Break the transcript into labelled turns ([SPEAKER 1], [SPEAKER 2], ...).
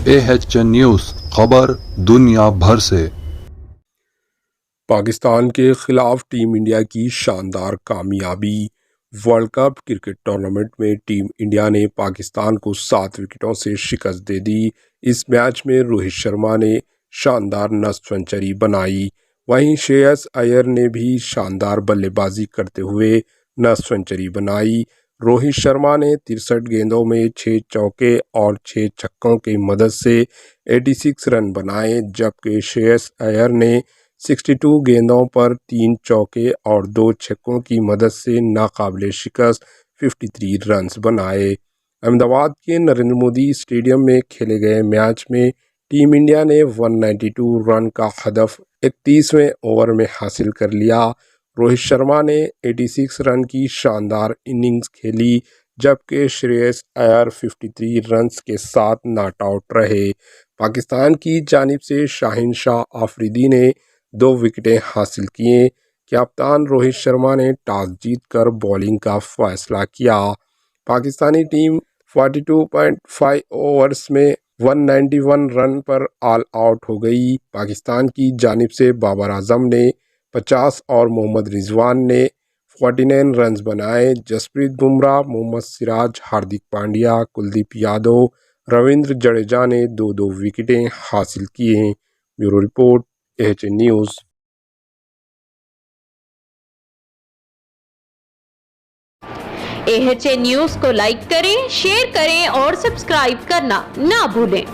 [SPEAKER 1] AHN news खबर दुनिया भर से।
[SPEAKER 2] पाकिस्तान के खिलाफ टीम इंडिया की शानदार कामयाबी। वर्ल्ड कप क्रिकेट टूर्नामेंट में टीम इंडिया ने पाकिस्तान को 7 विकेटों से शिकस्त दे दी। इस मैच में रोहित शर्मा ने शानदार नस्वां सेंचुरी बनाई। वहीं श्रेयस अय्यर ने भी शानदार बल्लेबाजी करते हुए नस्वां सेंचुरी बनाई। रोहित शर्मा ने 63 गेंदों में 6 चौके और 6 छक्कों की मदद से 86 रन बनाए, जबकि श्रेयस अय्यर ने 62 गेंदों पर 3 चौके और 2 छक्कों की मदद से नाकाबिले शिकस्त 53 रन्स बनाए। अहमदाबाद के नरेंद्र मोदी स्टेडियम में खेले गए मैच में टीम इंडिया ने 192 रन का हदफ 31वें ओवर में हासिल कर लिया। रोहित शर्मा ने 86 रन की शानदार इनिंग्स खेली, जबकि श्रेयस अय्यर 53 रन्स के साथ नॉट आउट रहे। पाकिस्तान की जानिब से शाहीन शाह आफरीदी ने 2 विकेटें हासिल किए। कप्तान रोहित शर्मा ने टॉस जीतकर बॉलिंग का फैसला किया। पाकिस्तानी टीम 42.5 ओवर्स में 191 रन पर ऑल आउट हो गई। पाकिस्तान की जानिब से बाबर आजम ने 50 और मोहम्मद रिजवान ने 49 रन बनाए। जसप्रीत बुमराह, मोहम्मद सिराज, हार्दिक पांड्या, कुलदीप यादव, रविंद्र जडेजा ने 2-2 विकेटें हासिल किए। Bureau report, AHN news.
[SPEAKER 3] AHN news को लाइक करें, शेयर करें और सब्सक्राइब करना ना भूलें।